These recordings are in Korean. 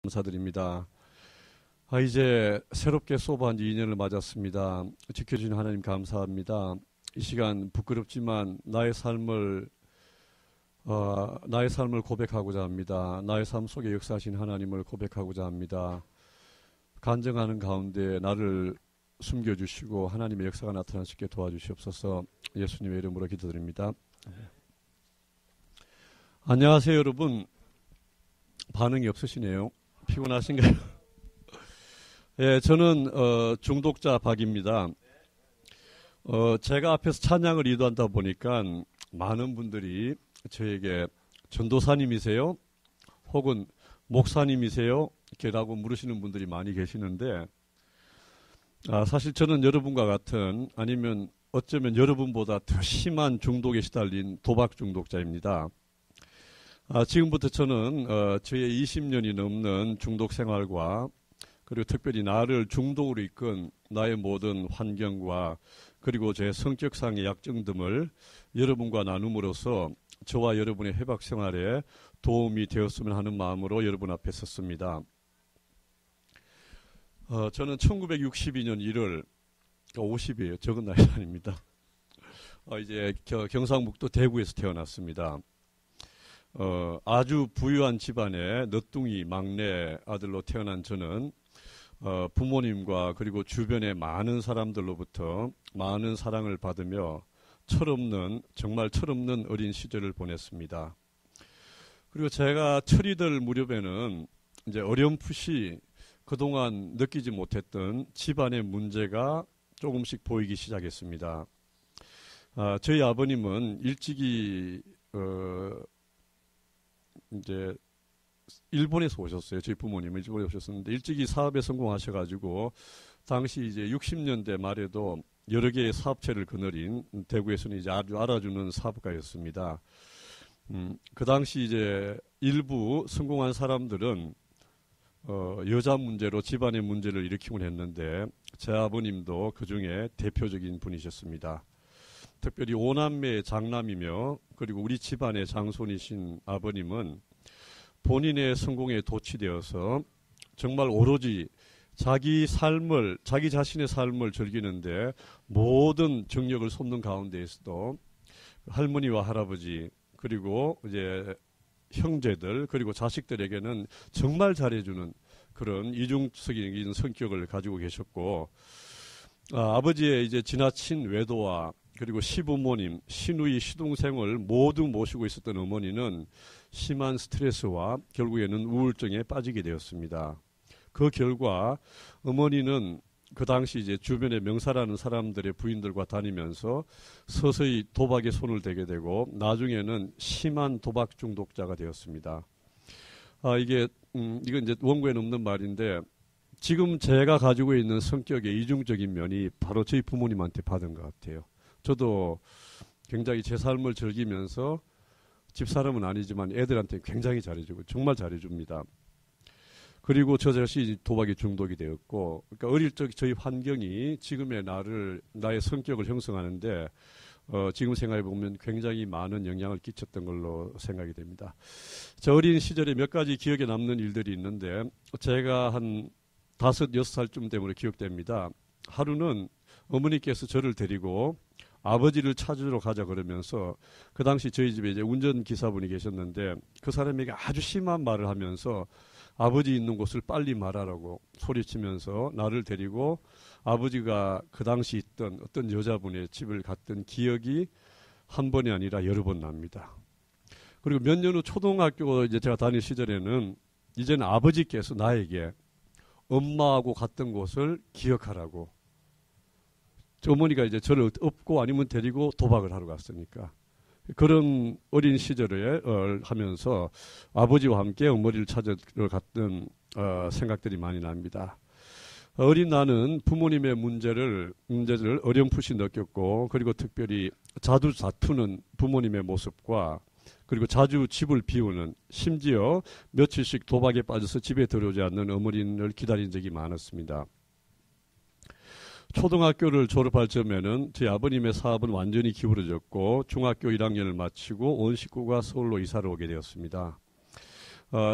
감사드립니다. 이제 새롭게 소부한 지 2년을 맞았습니다. 지켜주신 하나님 감사합니다. 이 시간 부끄럽지만 나의 삶을 고백하고자 합니다. 나의 삶 속에 역사하신 하나님을 고백하고자 합니다. 간증하는 가운데 나를 숨겨주시고 하나님의 역사가 나타날 수 있게 도와주시옵소서. 예수님의 이름으로 기도드립니다. 안녕하세요, 여러분. 반응이 없으시네요. 피곤하신가요? 예, 저는 중독자 박입니다. 제가 앞에서 찬양을 인도한다 보니까 많은 분들이 저에게 전도사님이세요? 혹은 목사님이세요? 이렇게라고 물으시는 분들이 많이 계시는데, 사실 저는 여러분과 같은, 아니면 어쩌면 여러분보다 더 심한 중독에 시달린 도박 중독자입니다. 지금부터 저는 저의 20년이 넘는 중독 생활과 그리고 특별히 나를 중독으로 이끈 나의 모든 환경과 그리고 제 성격상의 약점 등을 여러분과 나눔으로써 저와 여러분의 회복 생활에 도움이 되었으면 하는 마음으로 여러분 앞에 섰습니다. 저는 1962년 1월 50이에요. 적은 나이 아닙니다. 이제 경상북도 대구에서 태어났습니다. 아주 부유한 집안의 늦둥이 막내 아들로 태어난 저는 부모님과 그리고 주변의 많은 사람들로부터 많은 사랑을 받으며 정말 철없는 어린 시절을 보냈습니다. 그리고 제가 철이 들 무렵에는 이제 어렴풋이 그동안 느끼지 못했던 집안의 문제가 조금씩 보이기 시작했습니다. 저희 아버님은 일찍이 이제 일본에서 오셨어요. 저희 부모님은 일본에 오셨었는데 일찍이 사업에 성공하셔가지고 당시 이제 60년대 말에도 여러 개의 사업체를 거느린 대구에서는 이제 아주 알아주는 사업가였습니다. 그 당시 이제 일부 성공한 사람들은 여자 문제로 집안의 문제를 일으키곤 했는데 제 아버님도 그 중에 대표적인 분이셨습니다. 특별히 5남매의 장남이며 그리고 우리 집안의 장손이신 아버님은 본인의 성공에 도취되어서 정말 오로지 자기 자신의 삶을 즐기는데 모든 정력을 쏟는 가운데에서도 할머니와 할아버지 그리고 이제 형제들 그리고 자식들에게는 정말 잘해주는 그런 이중적인 성격을 가지고 계셨고, 아버지의 이제 지나친 외도와 그리고 시부모님, 시누이, 시동생을 모두 모시고 있었던 어머니는 심한 스트레스와 결국에는 우울증에 빠지게 되었습니다. 그 결과 어머니는 그 당시 이제 주변에 명사라는 사람들의 부인들과 다니면서 서서히 도박에 손을 대게 되고 나중에는 심한 도박 중독자가 되었습니다. 이건 이제 원고에는 없는 말인데 지금 제가 가지고 있는 성격의 이중적인 면이 바로 저희 부모님한테 받은 것 같아요. 저도 굉장히 제 삶을 즐기면서 집사람은 아니지만 애들한테 굉장히 잘해주고 정말 잘해줍니다. 그리고 저 자신이 도박에 중독이 되었고, 그러니까 어릴 적 저희 환경이 지금의 나의 성격을 형성하는데 지금 생각해 보면 굉장히 많은 영향을 끼쳤던 걸로 생각이 됩니다. 저 어린 시절에 몇 가지 기억에 남는 일들이 있는데 제가 한 5, 6살쯤 되므로 기억됩니다. 하루는 어머니께서 저를 데리고 아버지를 찾으러 가자 그러면서 그 당시 저희 집에 이제 운전기사분이 계셨는데 그 사람에게 아주 심한 말을 하면서 아버지 있는 곳을 빨리 말하라고 소리치면서 나를 데리고 아버지가 그 당시 있던 어떤 여자분의 집을 갔던 기억이 한 번이 아니라 여러 번 납니다. 그리고 몇 년 후 초등학교 이제 제가 다닐 시절에는 이제는 아버지께서 나에게 엄마하고 갔던 곳을 기억하라고, 어머니가 이제 저를 업고 아니면 데리고 도박을 하러 갔으니까 그런 어린 시절에 하면서 아버지와 함께 어머니를 찾으러 갔던 생각들이 많이 납니다. 어린 나는 부모님의 문제를 어렴풋이 느꼈고 그리고 특별히 자주 다투는 부모님의 모습과 그리고 자주 집을 비우는, 심지어 며칠씩 도박에 빠져서 집에 들어오지 않는 어머니를 기다린 적이 많았습니다. 초등학교를 졸업할 즈음에는 제 아버님의 사업은 완전히 기울어졌고 중학교 1학년을 마치고 온 식구가 서울로 이사를 오게 되었습니다.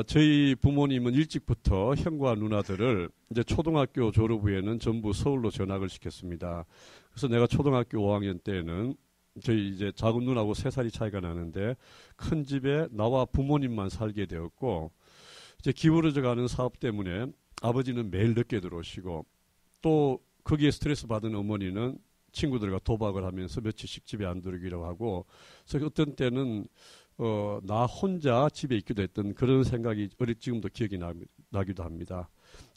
저희 부모님은 일찍부터 형과 누나들을 이제 초등학교 졸업 후에는 전부 서울로 전학을 시켰습니다. 그래서 내가 초등학교 5학년 때는 저희 이제 작은 누나하고 3살이 차이가 나는데 큰 집에 나와 부모님만 살게 되었고, 이제 기울어져 가는 사업 때문에 아버지는 매일 늦게 들어오시고, 또 거기에 스트레스 받은 어머니는 친구들과 도박을 하면서 며칠씩 집에 안 들어오기로 하고, 그래서 어떤 때는 나 혼자 집에 있기도 했던 그런 생각이 지금도 기억이 나기도 합니다.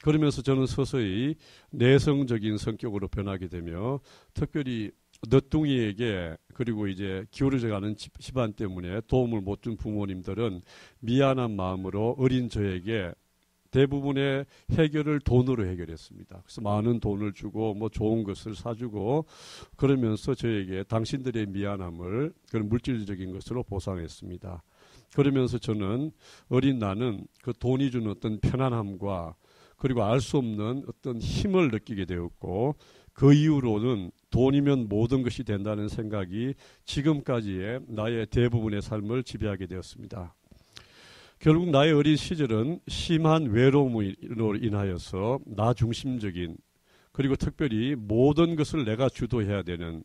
그러면서 저는 서서히 내성적인 성격으로 변하게 되며, 특별히 너뚱이에게, 그리고 이제 기울어져 가는 집안 때문에 도움을 못 준 부모님들은 미안한 마음으로 어린 저에게 대부분의 해결을 돈으로 해결했습니다. 그래서 많은 돈을 주고 뭐 좋은 것을 사주고, 그러면서 저에게 당신들의 미안함을 그런 물질적인 것으로 보상했습니다. 그러면서 저는 어린 나는 그 돈이 주는 어떤 편안함과 그리고 알 수 없는 어떤 힘을 느끼게 되었고, 그 이후로는 돈이면 모든 것이 된다는 생각이 지금까지의 나의 대부분의 삶을 지배하게 되었습니다. 결국 나의 어린 시절은 심한 외로움으로 인하여서 나 중심적인, 그리고 특별히 모든 것을 내가 주도해야 되는,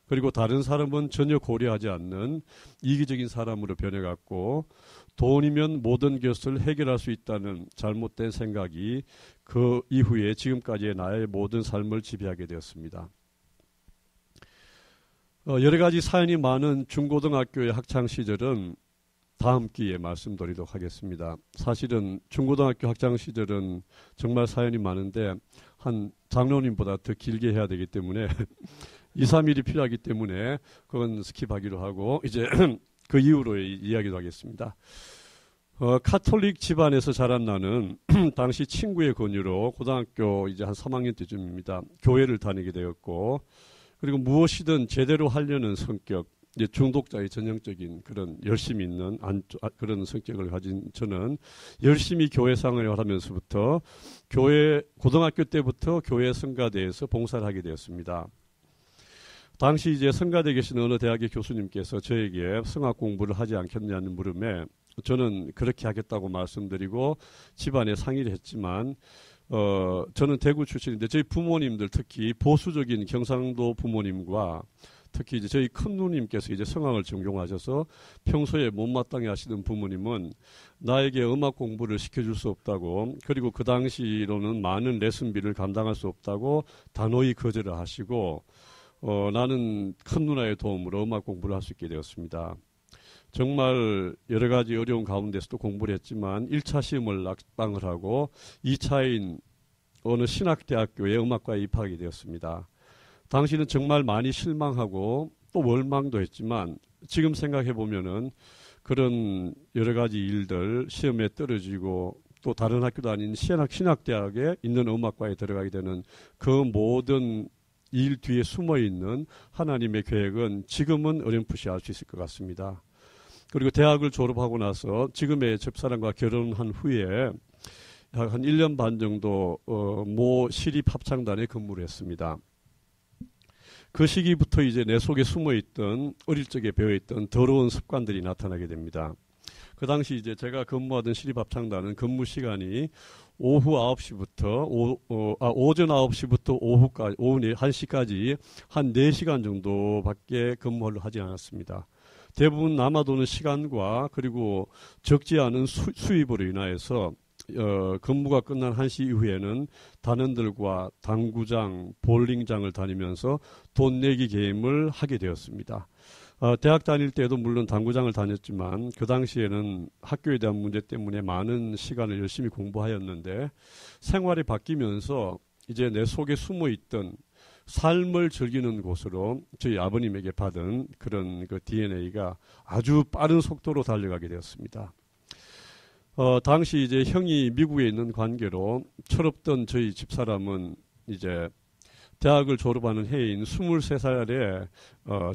그리고 다른 사람은 전혀 고려하지 않는 이기적인 사람으로 변해갔고, 돈이면 모든 것을 해결할 수 있다는 잘못된 생각이 그 이후에 지금까지의 나의 모든 삶을 지배하게 되었습니다. 여러 가지 사연이 많은 중고등학교의 학창 시절은 다음 기회에 말씀드리도록 하겠습니다. 사실은 중고등학교 학창 시절은 정말 사연이 많은데 한 장로님보다 더 길게 해야 되기 때문에 2, 3일이 필요하기 때문에 그건 스킵하기로 하고, 이제 그 이후로 이야기도 하겠습니다. 카톨릭 집안에서 자란 나는 당시 친구의 권유로 고등학교 이제 한 3학년 때쯤입니다. 교회를 다니게 되었고, 그리고 무엇이든 제대로 하려는 성격, 이제 중독자의 전형적인 그런 열심히 있는 그런 성격을 가진 저는 열심히 교회 생활을 하면서부터 고등학교 때부터 교회 성가대에서 봉사를 하게 되었습니다. 당시 이제 성가대에 계신 어느 대학의 교수님께서 저에게 성악 공부를 하지 않겠냐는 물음에 저는 그렇게 하겠다고 말씀드리고 집안에 상의를 했지만, 저는 대구 출신인데 저희 부모님들, 특히 보수적인 경상도 부모님과 특히 이제 저희 큰 누님께서 이제 성악을 전공하셔서 평소에 못마땅해 하시는 부모님은 나에게 음악 공부를 시켜줄 수 없다고, 그리고 그 당시로는 많은 레슨비를 감당할 수 없다고 단호히 거절을 하시고, 나는 큰 누나의 도움으로 음악 공부를 할 수 있게 되었습니다. 정말 여러 가지 어려운 가운데서도 공부를 했지만 1차 시험을 낙방을 하고 2차인 어느 신학대학교에 음악과에 입학하게 되었습니다. 당시는 정말 많이 실망하고 또 원망도 했지만 지금 생각해 보면은 그런 여러 가지 일들, 시험에 떨어지고 또 다른 학교도 아닌 신학대학에 있는 음악과에 들어가게 되는 그 모든 일 뒤에 숨어 있는 하나님의 계획은 지금은 어렴풋이 알 수 있을 것 같습니다. 그리고 대학을 졸업하고 나서 지금의 집사람과 결혼한 후에 약 한 1년 반 정도 모 시립합창단에 근무를 했습니다. 그 시기부터 이제 내 속에 숨어있던, 어릴 적에 배워있던 더러운 습관들이 나타나게 됩니다. 그 당시 이제 제가 근무하던 시립합창단은 근무 시간이 오후 9시부터 오전 9시부터 오후 1시까지 한 4시간 정도밖에 근무를 하지 않았습니다. 대부분 남아도는 시간과 그리고 적지 않은 수입으로 인하여서 근무가 끝난 1시 이후에는 단원들과 당구장, 볼링장을 다니면서 돈 내기 게임을 하게 되었습니다. 대학 다닐 때도 물론 당구장을 다녔지만 그 당시에는 학교에 대한 문제 때문에 많은 시간을 열심히 공부하였는데, 생활이 바뀌면서 이제 내 속에 숨어있던 삶을 즐기는 곳으로 저희 아버님에게 받은 그런 그 DNA가 아주 빠른 속도로 달려가게 되었습니다. 당시 이제 형이 미국에 있는 관계로 철없던 저희 집사람은 이제 대학을 졸업하는 해인 23살에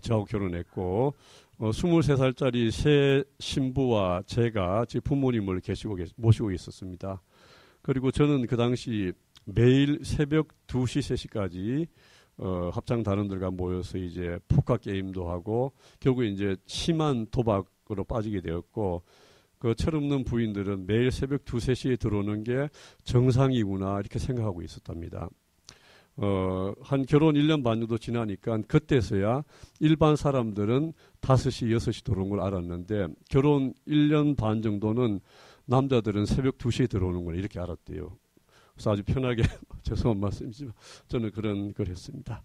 저하고 결혼했고, 23살짜리 새 신부와 제가 제 부모님을 모시고 있었습니다. 그리고 저는 그 당시 매일 새벽 2시, 3시까지 합창 단원들과 모여서 이제 포커 게임도 하고 결국에 이제 심한 도박으로 빠지게 되었고, 그 철없는 부인들은 매일 새벽 2, 3시에 들어오는 게 정상이구나 이렇게 생각하고 있었답니다. 한 결혼 1년 반 정도 지나니까 그때서야 일반 사람들은 5시, 6시 들어오는 걸 알았는데 결혼 1년 반 정도는 남자들은 새벽 2시에 들어오는 걸 이렇게 알았대요. 그래서 아주 편하게 죄송한 말씀이지만 저는 그런 걸 했습니다.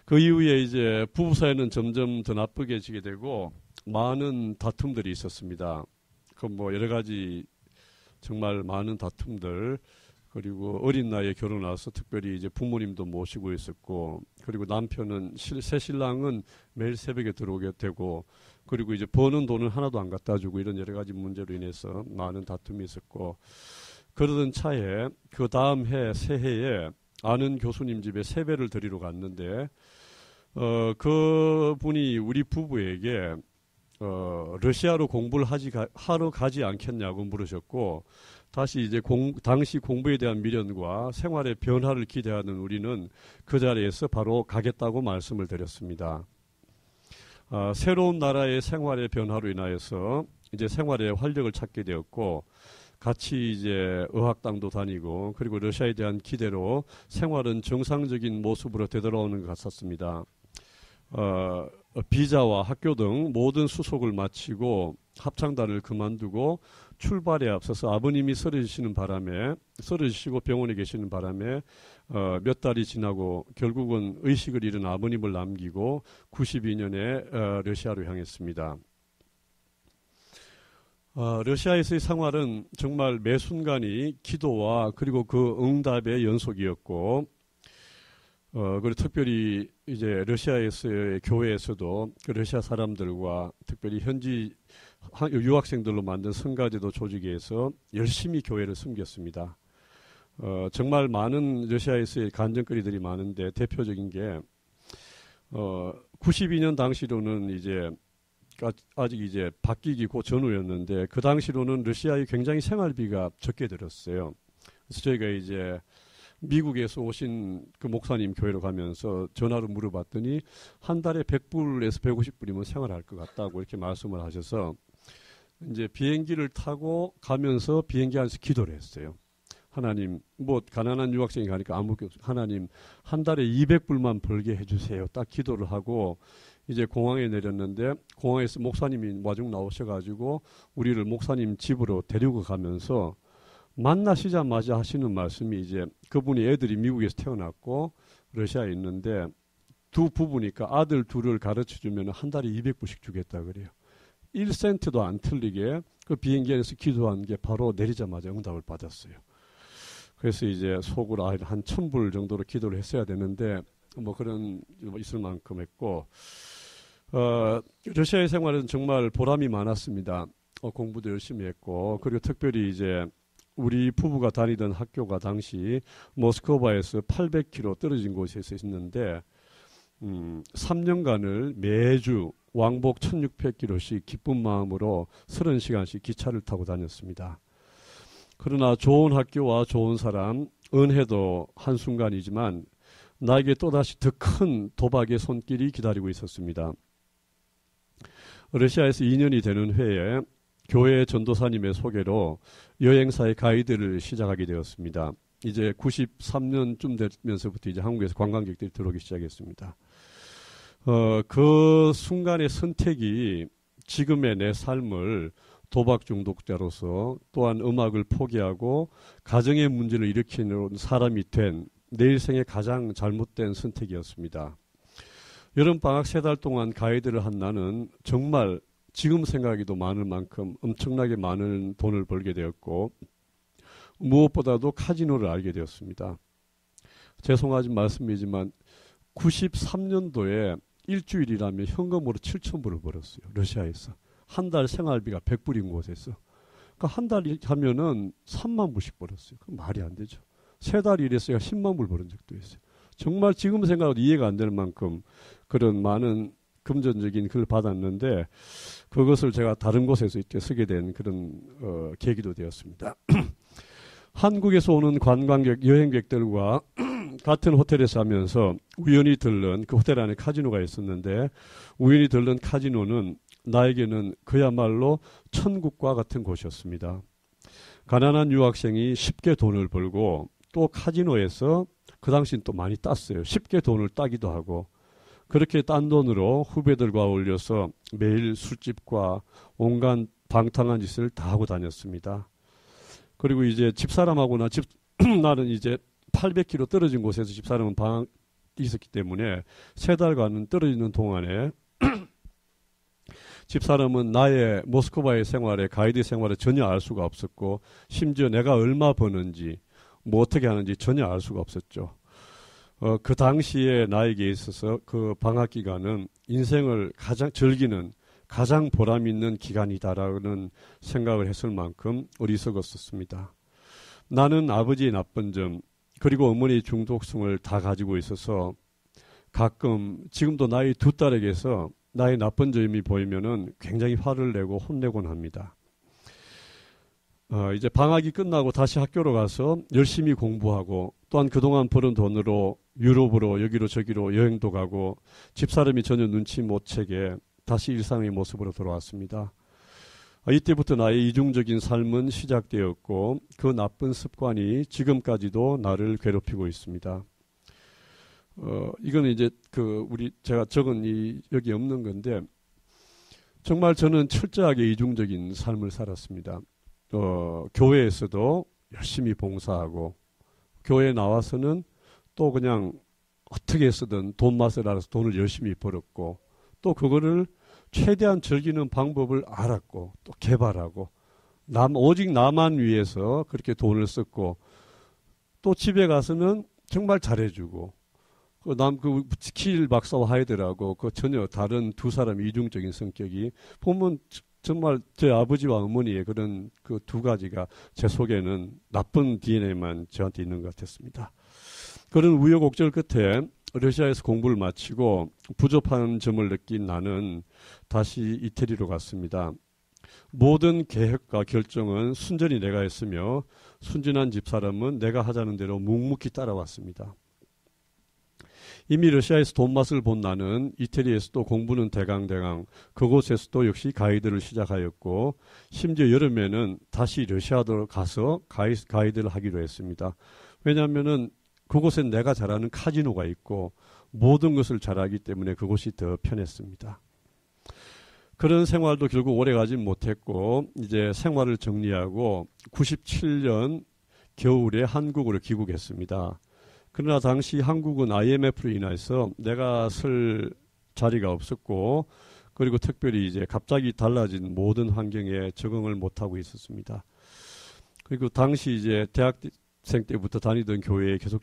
그 이후에 이제 부부 사이는 점점 더 나쁘게 지게 되고 많은 다툼들이 있었습니다. 그 뭐 여러 가지 정말 많은 다툼들, 그리고 어린 나이에 결혼해서 특별히 이제 부모님도 모시고 있었고, 그리고 남편은 새 신랑은 매일 새벽에 들어오게 되고, 그리고 이제 버는 돈은 하나도 안 갖다 주고 이런 여러 가지 문제로 인해서 많은 다툼이 있었고, 그러던 차에 그 다음 해 새해에 아는 교수님 집에 세배를 드리러 갔는데 그분이 우리 부부에게 러시아로 공부를 하러 가지 않겠냐고 물으셨고, 다시 이제 당시 공부에 대한 미련과 생활의 변화를 기대하는 우리는 그 자리에서 바로 가겠다고 말씀을 드렸습니다. 새로운 나라의 생활의 변화로 인하여서 이제 생활에 활력을 찾게 되었고, 같이 이제 어학당도 다니고, 그리고 러시아에 대한 기대로 생활은 정상적인 모습으로 되돌아오는 것 같았습니다. 비자와 학교 등 모든 수속을 마치고 합창단을 그만두고 출발에 앞서서 아버님이 쓰러지시고 병원에 계시는 바람에 몇 달이 지나고 결국은 의식을 잃은 아버님을 남기고 92년에 러시아로 향했습니다. 러시아에서의 생활은 정말 매 순간이 기도와 그리고 그 응답의 연속이었고, 그리고 특별히 이제 러시아에서의 교회에서도 그 러시아 사람들과 특별히 현지 유학생들로 만든 성가제도 조직에서 열심히 교회를 섬겼습니다. 정말 많은 러시아에서의 간증거리들이 많은데 대표적인 게 92년 당시로는 이제 아직 이제 바뀌기 곧 전후였는데, 그 당시로는 러시아에 굉장히 생활비가 적게 들었어요. 그래서 저희가 이제 미국에서 오신 그 목사님 교회로 가면서 전화로 물어봤더니 한 달에 100불에서 150불이면 생활할 것 같다고 이렇게 말씀을 하셔서 이제 비행기를 타고 가면서 비행기 안에서 기도를 했어요. 하나님, 뭐 가난한 유학생이 가니까 아무것도 없어요. 하나님, 한 달에 200불만 벌게 해주세요. 딱 기도를 하고 이제 공항에 내렸는데, 공항에서 목사님이 마중 나오셔가지고 우리를 목사님 집으로 데리고 가면서 만나시자마자 하시는 말씀이, 이제 그분이 애들이 미국에서 태어났고 러시아에 있는데 두 부부니까 아들 둘을 가르쳐주면 한 달에 200불씩 주겠다 그래요. 1센트도 안 틀리게 그 비행기 안에서 기도한 게 바로 내리자마자 응답을 받았어요. 그래서 이제 속으로 한 1000불 정도로 기도를 했어야 되는데 뭐 그런 있을 만큼 했고, 러시아의 생활은 정말 보람이 많았습니다. 공부도 열심히 했고, 그리고 특별히 이제 우리 부부가 다니던 학교가 당시 모스크바에서 800km 떨어진 곳에 있었는데 3년간을 매주 왕복 1600km씩 기쁜 마음으로 30시간씩 기차를 타고 다녔습니다. 그러나 좋은 학교와 좋은 사람, 은혜도 한순간이지만 나에게 또다시 더 큰 도박의 손길이 기다리고 있었습니다. 러시아에서 2년이 되는 해에 교회 전도사님의 소개로 여행사의 가이드를 시작하게 되었습니다. 이제 93년쯤 되면서부터 이제 한국에서 관광객들이 들어오기 시작했습니다. 그 순간의 선택이 지금의 내 삶을 도박 중독자로서, 또한 음악을 포기하고 가정의 문제를 일으키는 사람이 된 내 일생의 가장 잘못된 선택이었습니다. 여름방학 3달 동안 가이드를 한 나는 정말 지금 생각해도 많을 만큼 엄청나게 많은 돈을 벌게 되었고, 무엇보다도 카지노를 알게 되었습니다. 죄송하진 말씀이지만 93년도에 일주일이라면 현금으로 7,000불을 벌었어요. 러시아에서. 한 달 생활비가 100불인 곳에서. 그러니까 한 달 하면은 3만 불씩 벌었어요. 그 말이 안 되죠. 3달 일했어야 10만 불 벌은 적도 있어요. 정말 지금 생각해도 이해가 안 되는 만큼 그런 많은 금전적인 글을 받았는데, 그것을 제가 다른 곳에서 이렇게 쓰게 된 그런 계기도 되었습니다. 한국에서 오는 관광객, 여행객들과 같은 호텔에서 하면서 우연히 들른, 그 호텔 안에 카지노가 있었는데 우연히 들른 카지노는 나에게는 그야말로 천국과 같은 곳이었습니다. 가난한 유학생이 쉽게 돈을 벌고 또 카지노에서 그 당시엔 또 많이 땄어요. 쉽게 돈을 따기도 하고 그렇게 딴 돈으로 후배들과 어울려서 매일 술집과 온갖 방탕한 짓을 다 하고 다녔습니다. 그리고 이제 집사람하고 나는 이제 800km 떨어진 곳에서 집사람은 방학이 있었기 때문에 3달간은 떨어지는 동안에 집사람은 나의 모스크바의 생활에 가이드 생활에 전혀 알 수가 없었고 심지어 내가 얼마 버는지 뭐 어떻게 하는지 전혀 알 수가 없었죠. 그 당시에 나에게 있어서 그 방학 기간은 인생을 가장 즐기는 가장 보람 있는 기간이다라는 생각을 했을 만큼 어리석었었습니다. 나는 아버지의 나쁜 점 그리고 어머니의 중독성을 다 가지고 있어서 가끔 지금도 나의 2딸에게서 나의 나쁜 점이 보이면은 굉장히 화를 내고 혼내곤 합니다. 이제 방학이 끝나고 다시 학교로 가서 열심히 공부하고 또한 그동안 버는 돈으로 유럽으로 여기로 저기로 여행도 가고 집사람이 전혀 눈치 못 채게 다시 일상의 모습으로 돌아왔습니다. 이때부터 나의 이중적인 삶은 시작되었고 그 나쁜 습관이 지금까지도 나를 괴롭히고 있습니다. 이거는 이제 제가 적은 여기 없는 건데 정말 저는 철저하게 이중적인 삶을 살았습니다. 교회에서도 열심히 봉사하고 교회에 나와서는 또 그냥 어떻게 해서든 돈 맛을 알아서 돈을 열심히 벌었고 또 그거를 최대한 즐기는 방법을 알았고 또 개발하고 오직 나만 위해서 그렇게 돈을 썼고 또 집에 가서는 정말 잘해주고 키일 박사와 하이드라고 전혀 다른 두 사람의 이중적인 성격이 보면 정말 제 아버지와 어머니의 그런 그 두 가지가 제 속에는 나쁜 DNA만 저한테 있는 것 같았습니다. 그런 우여곡절 끝에 러시아에서 공부를 마치고 부족한 점을 느낀 나는 다시 이태리로 갔습니다. 모든 계획과 결정은 순전히 내가 했으며 순진한 집사람은 내가 하자는 대로 묵묵히 따라왔습니다. 이미 러시아에서 돈 맛을 본 나는 이태리에서도 공부는 대강대강 그곳에서도 역시 가이드를 시작하였고 심지어 여름에는 다시 러시아로 가서 가이드를 하기로 했습니다. 왜냐하면은 그곳엔 내가 잘 아는 카지노가 있고 모든 것을 잘하기 때문에 그곳이 더 편했습니다. 그런 생활도 결국 오래 가진 못했고 이제 생활을 정리하고 97년 겨울에 한국으로 귀국했습니다. 그러나 당시 한국은 IMF로 인해서 내가 설 자리가 없었고 그리고 특별히 이제 갑자기 달라진 모든 환경에 적응을 못하고 있었습니다. 그리고 당시 이제 대학생 때부터 다니던 교회에 계속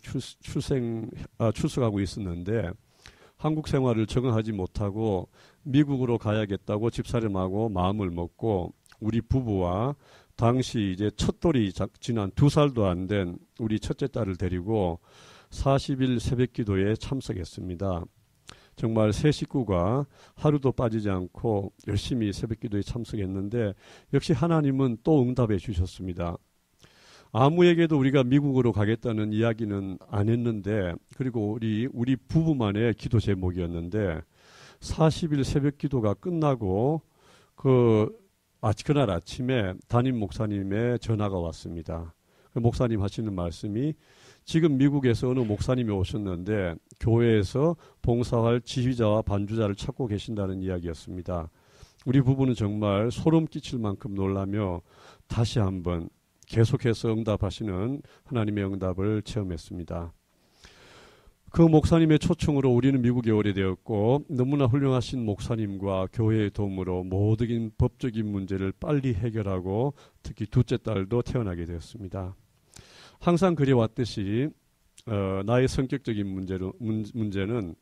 출석하고 있었는데 한국 생활을 적응하지 못하고 미국으로 가야겠다고 집사람하고 마음을 먹고 우리 부부와 당시 이제 첫돌이 지난 2살도 안 된 우리 첫째 딸을 데리고 40일 새벽기도에 참석했습니다. 정말 세 식구가 하루도 빠지지 않고 열심히 새벽기도에 참석했는데 역시 하나님은 또 응답해 주셨습니다. 아무에게도 우리가 미국으로 가겠다는 이야기는 안 했는데 그리고 우리 부부만의 기도 제목이었는데 40일 새벽기도가 끝나고 그날 아침에 담임 목사님의 전화가 왔습니다. 그 목사님 하시는 말씀이 지금 미국에서 어느 목사님이 오셨는데 교회에서 봉사할 지휘자와 반주자를 찾고 계신다는 이야기였습니다. 우리 부부는 정말 소름 끼칠 만큼 놀라며 다시 한번 계속해서 응답하시는 하나님의 응답을 체험했습니다. 그 목사님의 초청으로 우리는 미국에 오래되었고 너무나 훌륭하신 목사님과 교회의 도움으로 모든 법적인 문제를 빨리 해결하고 특히 둘째 딸도 태어나게 되었습니다. 항상 그래왔듯이 나의 성격적인 문제는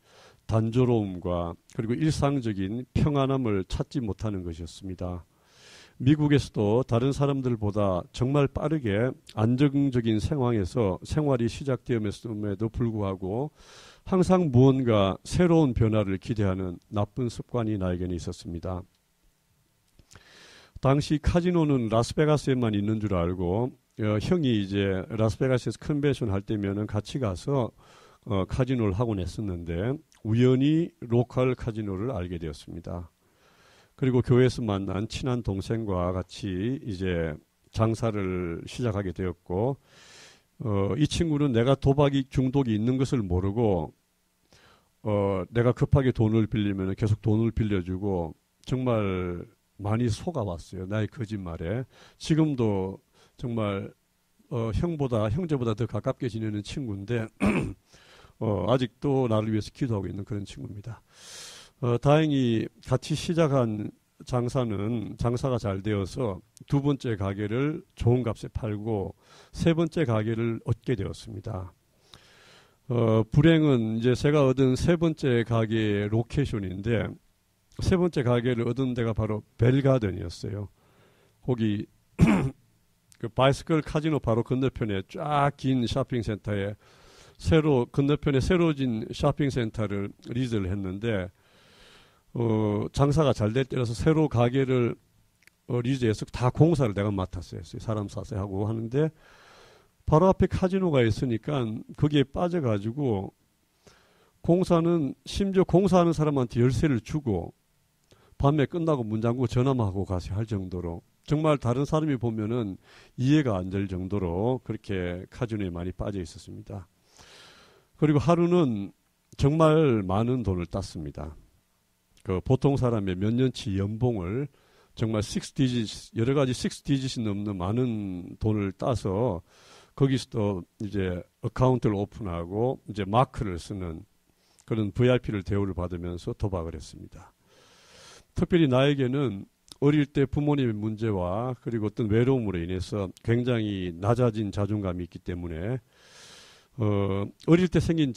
단조로움과 그리고 일상적인 평안함을 찾지 못하는 것이었습니다. 미국에서도 다른 사람들보다 정말 빠르게 안정적인 상황에서 생활이 시작되었음에도 불구하고 항상 무언가 새로운 변화를 기대하는 나쁜 습관이 나에게는 있었습니다. 당시 카지노는 라스베가스에만 있는 줄 알고 형이 이제 라스베가스에서 컨벤션 할 때면은 같이 가서 카지노를 하곤 했었는데 우연히 로컬 카지노를 알게 되었습니다. 그리고 교회에서 만난 친한 동생과 같이 이제 장사를 시작하게 되었고, 이 친구는 내가 도박이 중독이 있는 것을 모르고, 내가 급하게 돈을 빌리면 계속 돈을 빌려주고, 정말 많이 속아왔어요. 나의 거짓말에. 지금도 정말, 형제보다 더 가깝게 지내는 친구인데, 아직도 나를 위해서 기도하고 있는 그런 친구입니다. 다행히 같이 시작한 장사가 잘 되어서 두 번째 가게를 좋은 값에 팔고 세 번째 가게를 얻게 되었습니다. 불행은 이제 제가 얻은 세 번째 가게의 로케이션인데 세 번째 가게를 얻은 데가 바로 벨가든이었어요. 거기 그 바이스클 카지노 바로 건너편에 쫙 긴 쇼핑센터에 건너편에 새로 진 쇼핑센터를 리즈를 했는데 장사가 잘 될 때라서 새로 가게를 리즈해서 다 공사를 내가 맡았어요. 사람 사서 하고 하는데 바로 앞에 카지노가 있으니까 거기에 빠져가지고 공사는 심지어 공사하는 사람한테 열쇠를 주고 밤에 끝나고 문 잠그고 전화만 하고 가세요 할 정도로 정말 다른 사람이 보면은 이해가 안 될 정도로 그렇게 카지노에 많이 빠져 있었습니다. 그리고 하루는 정말 많은 돈을 땄습니다. 그 보통 사람의 몇 년치 연봉을 정말 여러 가지 6디짓이 넘는 많은 돈을 따서 거기서 이제 어카운트를 오픈하고 이제 마크를 쓰는 그런 VIP를 대우를 받으면서 도박을 했습니다. 특별히 나에게는 어릴 때 부모님의 문제와 그리고 어떤 외로움으로 인해서 굉장히 낮아진 자존감이 있기 때문에 어릴 때 생긴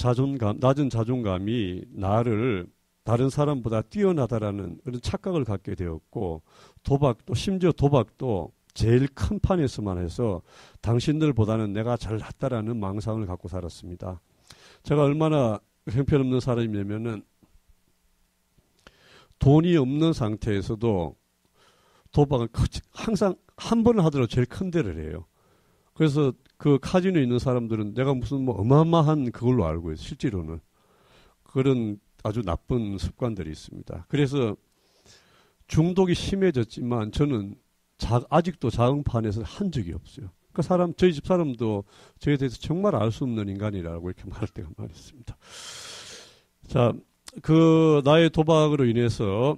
낮은 자존감이 나를 다른 사람보다 뛰어나다라는 그런 착각을 갖게 되었고 심지어 도박도 제일 큰 판에서만 해서 당신들보다는 내가 잘났다라는 망상을 갖고 살았습니다. 제가 얼마나 형편없는 사람이냐면은 돈이 없는 상태에서도 도박은 항상 한 번을 하더라도 제일 큰 데를 해요. 그래서 그 카지노에 있는 사람들은 내가 무슨 뭐 어마어마한 그걸로 알고 있어요. 실제로는. 그런 아주 나쁜 습관들이 있습니다. 그래서 중독이 심해졌지만 저는 아직도 자흥판에서 한 적이 없어요. 저희 집 사람도 저에 대해서 정말 알 수 없는 인간이라고 이렇게 말할 때가 많이 있습니다. 자, 나의 도박으로 인해서,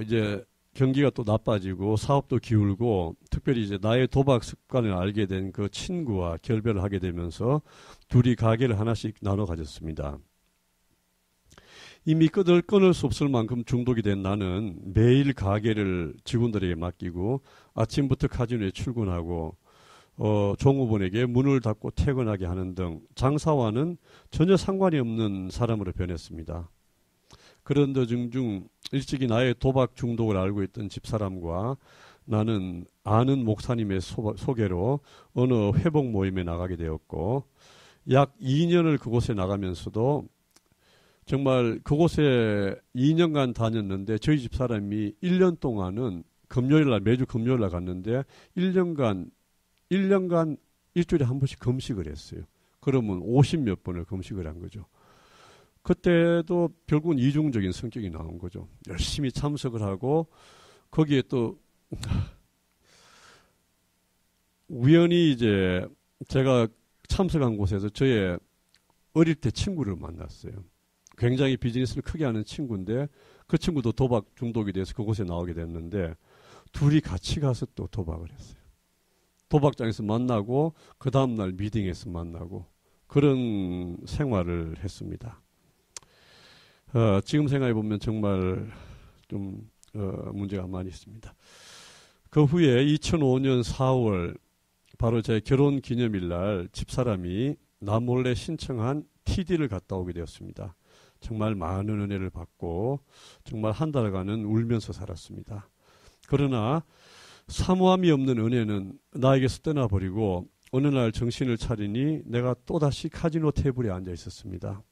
이제 경기가 또 나빠지고 사업도 기울고 특별히 이제 나의 도박 습관을 알게 된 그 친구와 결별을 하게 되면서 둘이 가게를 하나씩 나눠 가졌습니다. 이미 끊을 수 없을 만큼 중독이 된 나는 매일 가게를 직원들에게 맡기고 아침부터 카지노에 출근하고 종업원에게 문을 닫고 퇴근하게 하는 등 장사와는 전혀 상관이 없는 사람으로 변했습니다. 그런 도중 일찍이 나의 도박 중독을 알고 있던 집사람과 나는 아는 목사님의 소개로 어느 회복 모임에 나가게 되었고 약 2년을 그곳에 나가면서도 정말 그곳에 2년간 다녔는데 저희 집사람이 1년 동안은 매주 금요일날 갔는데 1년간 일주일에 한 번씩 금식을 했어요. 그러면 50몇 번을 금식을 한 거죠. 그때도 결국은 이중적인 성격이 나온 거죠. 열심히 참석을 하고 거기에 또 우연히 이제 제가 참석한 곳에서 저의 어릴 때 친구를 만났어요. 굉장히 비즈니스를 크게 하는 친구인데 그 친구도 도박 중독이 돼서 그곳에 나오게 됐는데 둘이 같이 가서 또 도박을 했어요. 도박장에서 만나고 그 다음날 미팅에서 만나고 그런 생활을 했습니다. 지금 생각해보면 정말 좀 문제가 많이 있습니다. 그 후에 2005년 4월 바로 제 결혼 기념일날 집사람이 나 몰래 신청한 TD를 갔다 오게 되었습니다. 정말 많은 은혜를 받고 정말 한 달간은 울면서 살았습니다. 그러나 사모함이 없는 은혜는 나에게서 떠나버리고 어느 날 정신을 차리니 내가 또다시 카지노 테이블에 앉아 있었습니다.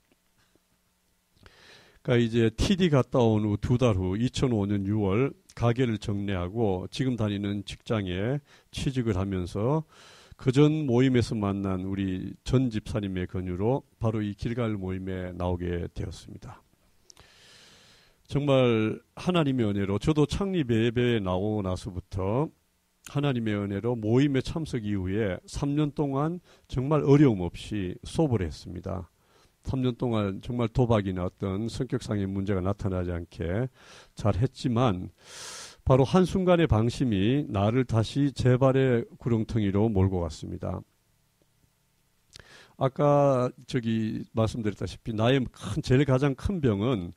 그러니까 이제 TD 갔다 온 후 2달 후 2005년 6월 가게를 정리하고 지금 다니는 직장에 취직을 하면서 그전 모임에서 만난 우리 전 집사님의 권유로 바로 이 길갈 모임에 나오게 되었습니다. 정말 하나님의 은혜로 저도 창립 예배에 나오고 나서부터 하나님의 은혜로 모임에 참석 이후에 3년 동안 정말 어려움 없이 수업을 했습니다. 3년 동안 정말 도박이나 어떤 성격상의 문제가 나타나지 않게 잘 했지만 바로 한순간의 방심이 나를 다시 재발의 구렁텅이로 몰고 갔습니다. 아까 말씀드렸다시피 나의 제일 가장 큰 병은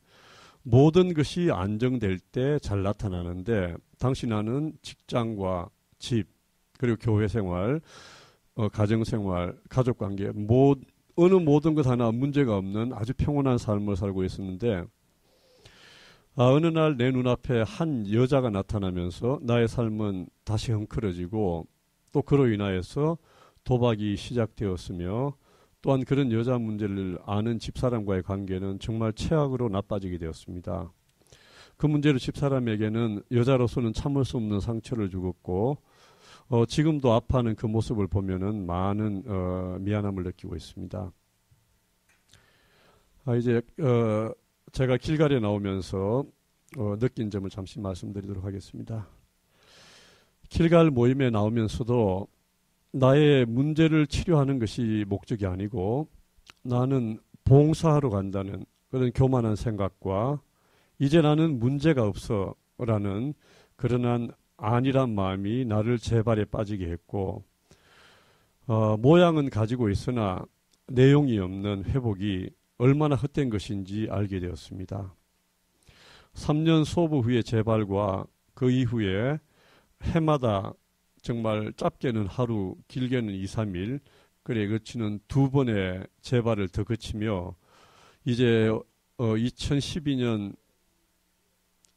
모든 것이 안정될 때 잘 나타나는데 당시 나는 직장과 집 그리고 교회 생활, 가정 생활, 가족 관계 어느 모든 것 하나 문제가 없는 아주 평온한 삶을 살고 있었는데 어느 날 내 눈앞에 한 여자가 나타나면서 나의 삶은 다시 헝클어지고 또 그로 인하여서 도박이 시작되었으며 또한 그런 여자 문제를 아는 집사람과의 관계는 정말 최악으로 나빠지게 되었습니다. 그 문제로 집사람에게는 여자로서는 참을 수 없는 상처를 주었고 지금도 아파하는 그 모습을 보면은 많은 미안함을 느끼고 있습니다. 이제 제가 길갈에 나오면서 느낀 점을 잠시 말씀드리도록 하겠습니다. 길갈 모임에 나오면서도 나의 문제를 치료하는 것이 목적이 아니고 나는 봉사하러 간다는 그런 교만한 생각과 이제 나는 문제가 없어라는 그러한 안일한 마음이 나를 재발에 빠지게 했고 모양은 가지고 있으나 내용이 없는 회복이 얼마나 헛된 것인지 알게 되었습니다. 3년 수업 후의 재발과 그 이후에 해마다 정말 짧게는 하루, 길게는 2, 3일 그래 거치는 2번의 재발을 더 거치며 이제 2012년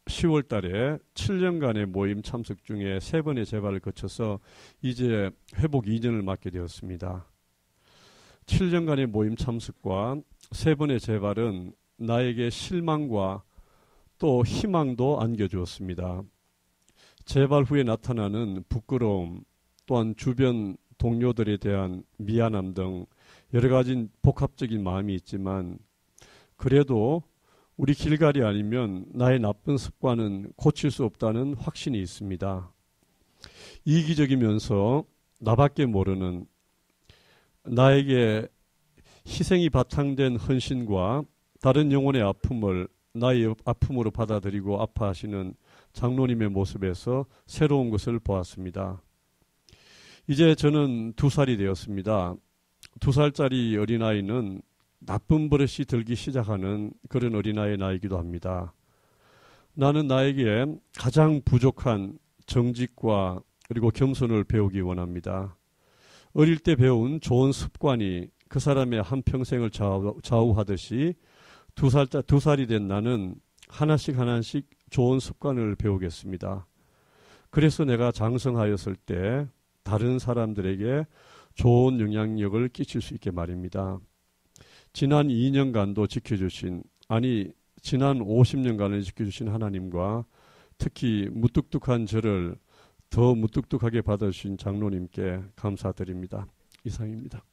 10월 달에 7년간의 모임 참석 중에 3번의 재발을 거쳐서 이제 회복 2년을 맞게 되었습니다. 7년간의 모임 참석과 3번의 재발은 나에게 실망과 또 희망도 안겨주었습니다. 재발 후에 나타나는 부끄러움, 또한 주변 동료들에 대한 미안함 등 여러 가지 복합적인 마음이 있지만 그래도 우리 길갈이 아니면 나의 나쁜 습관은 고칠 수 없다는 확신이 있습니다. 이기적이면서 나밖에 모르는 나에게 희생이 바탕된 헌신과 다른 영혼의 아픔을 나의 아픔으로 받아들이고 아파하시는 장로님의 모습에서 새로운 것을 보았습니다. 이제 저는 2살이 되었습니다. 2살짜리 어린아이는 나쁜 버릇이 들기 시작하는 그런 어린아이의 나이기도 합니다. 나는 나에게 가장 부족한 정직과 그리고 겸손을 배우기 원합니다. 어릴 때 배운 좋은 습관이 그 사람의 한평생을 좌우하듯이 2살이 된 나는 하나씩 좋은 습관을 배우겠습니다. 그래서 내가 장성하였을 때 다른 사람들에게 좋은 영향력을 끼칠 수 있게 말입니다. 지난 2년간도 지켜주신 지난 50년간을 지켜주신 하나님과 특히 무뚝뚝한 저를 더 무뚝뚝하게 받아주신 장로님께 감사드립니다. 이상입니다.